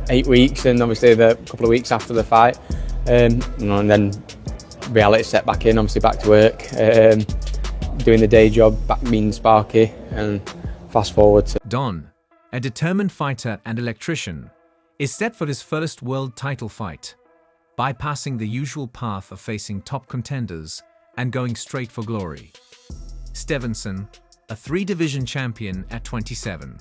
8 weeks, and obviously the couple of weeks after the fight, and then reality set back in, obviously back to work, doing the day job, back being Sparky, and fast forward to... Don, a determined fighter and electrician, is set for his first world title fight, bypassing the usual path of facing top contenders and going straight for glory. Stevenson, a 3-division champion at 27,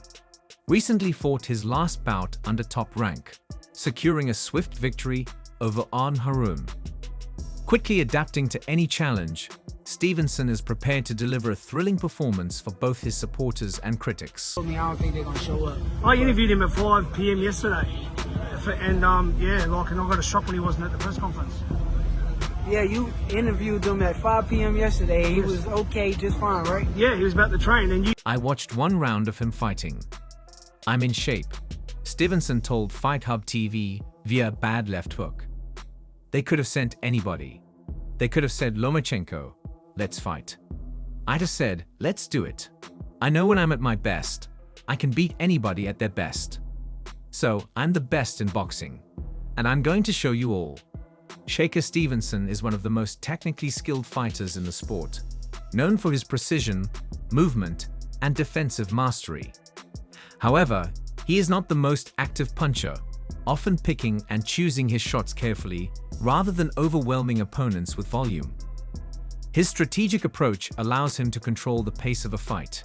recently fought his last bout under top rank, securing a swift victory over An Haroum. Quickly adapting to any challenge, Stevenson is prepared to deliver a thrilling performance for both his supporters and critics. I don't think they're going to show up. I interviewed him at 5 p.m. yesterday, and I got a shock when he wasn't at the press conference. Yeah, you interviewed him at 5 p.m. yesterday. He was okay, just fine, right? Yeah, he was about to train, and you... I watched one round of him fighting. I'm in shape, Stevenson told Fight Hub TV via bad left hook. They could have sent anybody. They could have said, Lomachenko, let's fight. I'd have said, let's do it. I know when I'm at my best, I can beat anybody at their best. So, I'm the best in boxing, and I'm going to show you all. Shakur Stevenson is one of the most technically skilled fighters in the sport, known for his precision, movement, and defensive mastery. However, he is not the most active puncher, often picking and choosing his shots carefully rather than overwhelming opponents with volume. His strategic approach allows him to control the pace of a fight,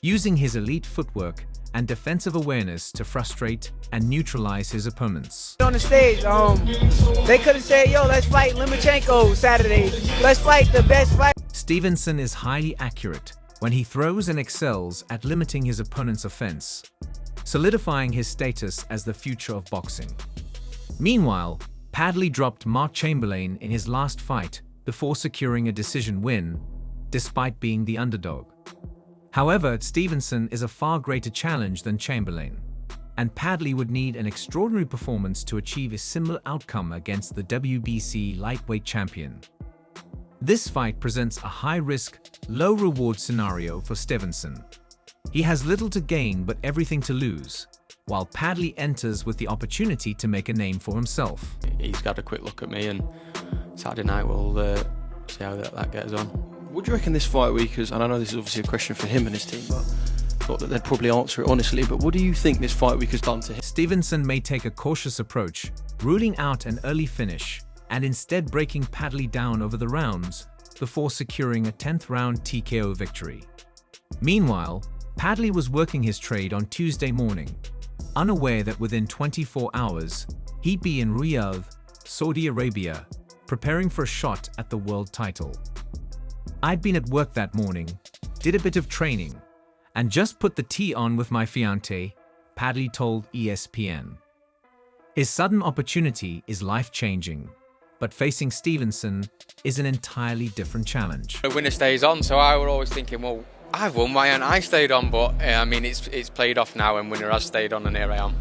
using his elite footwork and defensive awareness to frustrate and neutralize his opponents. On the stage, they could have said, yo, let's fight Lomachenko Saturday. Let's fight the best fight. Stevenson is highly accurate when he throws and excels at limiting his opponent's offense, solidifying his status as the future of boxing. Meanwhile, Padley dropped Mark Chamberlain in his last fight before securing a decision win, despite being the underdog. However, Stevenson is a far greater challenge than Chamberlain, and Padley would need an extraordinary performance to achieve a similar outcome against the WBC lightweight champion. This fight presents a high-risk, low-reward scenario for Stevenson. He has little to gain but everything to lose, while Padley enters with the opportunity to make a name for himself. He's got a quick look at me, and Saturday night we'll see how that gets on. What do you reckon this fight week is? And I know this is obviously a question for him and his team, but I thought that they'd probably answer it honestly. But what do you think this fight week has done to him? Stevenson may take a cautious approach, ruling out an early finish, and instead breaking Padley down over the rounds before securing a 10th round TKO victory. Meanwhile, Padley was working his trade on Tuesday morning, unaware that within 24 hours, he'd be in Riyadh, Saudi Arabia, preparing for a shot at the world title. I'd been at work that morning, did a bit of training, and just put the tea on with my fiancée, Padley told ESPN. His sudden opportunity is life-changing, but facing Stevenson is an entirely different challenge. The winner stays on, so I was always thinking, well, I've won, why haven't I stayed on? But I mean, it's played off now, and winner has stayed on, and here I am.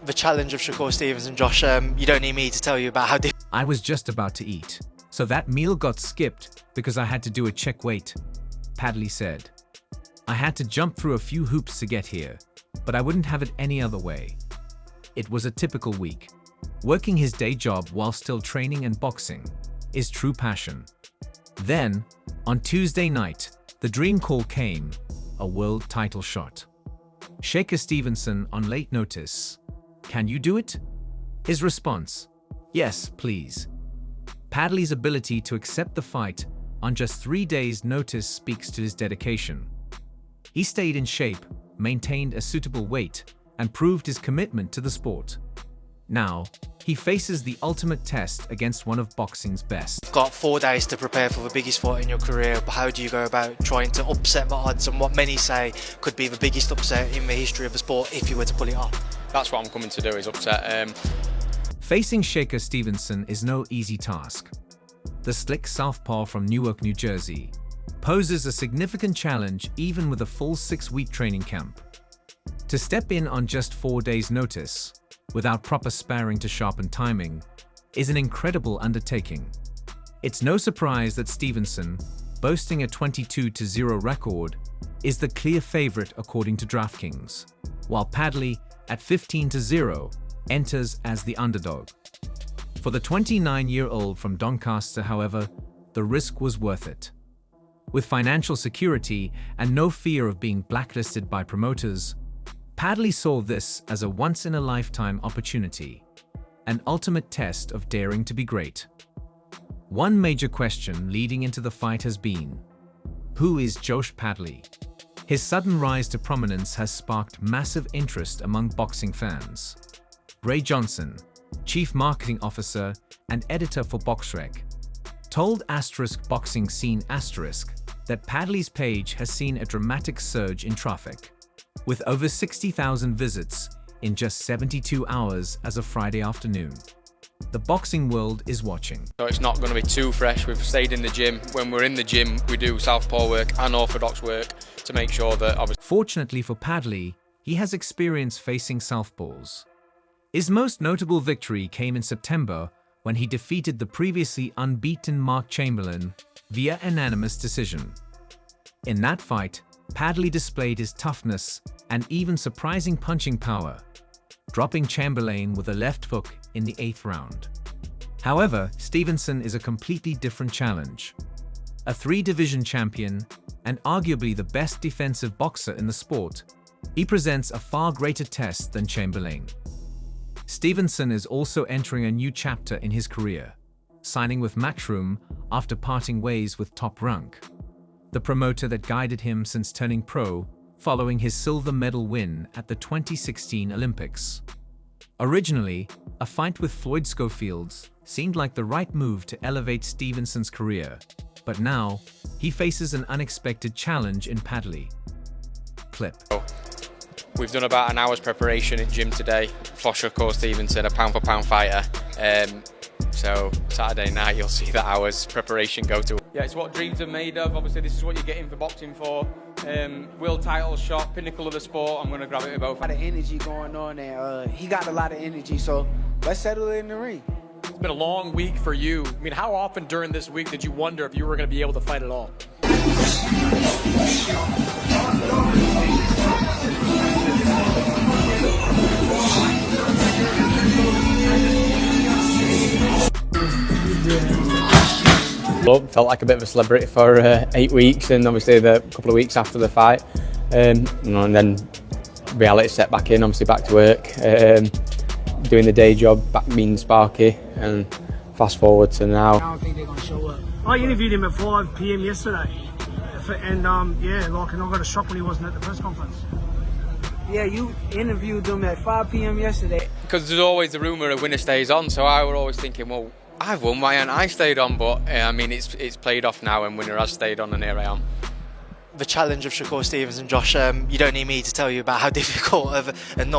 The challenge of Shakur Stevenson, Josh, you don't need me to tell you about how difficult. I was just about to eat, so that meal got skipped because I had to do a check weight, Padley said. I had to jump through a few hoops to get here, but I wouldn't have it any other way. It was a typical week. Working his day job while still training and boxing is true passion. Then, on Tuesday night, the dream call came, a world title shot. Shakur Stevenson on late notice. Can you do it? His response, yes, please. Padley's ability to accept the fight on just 3 days' notice speaks to his dedication. He stayed in shape, maintained a suitable weight, and proved his commitment to the sport. Now, he faces the ultimate test against one of boxing's best. You've got 4 days to prepare for the biggest fight in your career, but how do you go about trying to upset the odds and what many say could be the biggest upset in the history of the sport if you were to pull it off? That's what I'm coming to do, is upset. Facing Shakur Stevenson is no easy task. The slick southpaw from Newark, New Jersey, poses a significant challenge even with a full 6-week training camp. To step in on just 4 days' notice, without proper sparring to sharpen timing, is an incredible undertaking. It's no surprise that Stevenson, boasting a 22-0 record, is the clear favorite according to DraftKings, while Padley, at 15-0, enters as the underdog. For the 29-year-old from Doncaster, however, the risk was worth it. With financial security and no fear of being blacklisted by promoters, Padley saw this as a once-in-a-lifetime opportunity, an ultimate test of daring to be great. One major question leading into the fight has been, who is Josh Padley? His sudden rise to prominence has sparked massive interest among boxing fans. Ray Johnson, Chief Marketing Officer and editor for BoxRec, told Boxing Scene that Padley's page has seen a dramatic surge in traffic, with over 60,000 visits in just 72 hours as of Friday afternoon. The boxing world is watching. So it's not going to be too fresh. We've stayed in the gym. When we're in the gym, we do southpaw work and orthodox work to make sure that obviously. Fortunately for Padley, he has experience facing southpaws. His most notable victory came in September when he defeated the previously unbeaten Mark Chamberlain via unanimous decision. In that fight, Padley displayed his toughness and even surprising punching power, dropping Chamberlain with a left hook in the 8th round. However, Stevenson is a completely different challenge. A 3-division champion and arguably the best defensive boxer in the sport, he presents a far greater test than Chamberlain. Stevenson is also entering a new chapter in his career, signing with Matchroom after parting ways with Top Rank, the promoter that guided him since turning pro following his silver medal win at the 2016 Olympics. Originally, a fight with Floyd Schofields seemed like the right move to elevate Stevenson's career, but now he faces an unexpected challenge in Padley. Clip. We've done about an hour's preparation in gym today for Shakur Stevenson, a pound-for-pound fighter. So Saturday night you'll see that hour's preparation go to. Yeah, it's what dreams are made of. Obviously this is what you're getting for boxing for. World title shot, pinnacle of the sport. I'm going to grab it with both. A lot of energy going on there. He got a lot of energy, so let's settle it in the ring. It's been a long week for you. I mean, how often during this week did you wonder if you were going to be able to fight at all? Felt like a bit of a celebrity for 8 weeks, and obviously the couple of weeks after the fight, and then reality set back in, obviously back to work, doing the day job, back being Sparky, and fast forward to now. I don't think they're going to show up. I interviewed him at 5 p.m. yesterday, and yeah, like, and I got a shock when he wasn't at the press conference. Yeah, you interviewed him at 5 p.m. yesterday. Because there's always the rumour of winner stays on, so I was always thinking, well, I've won, why haven't I stayed on? But I mean, it's played off now, and winner has stayed on, and here I am. The challenge of Shakur Stevenson, Josh, you don't need me to tell you about how difficult of and not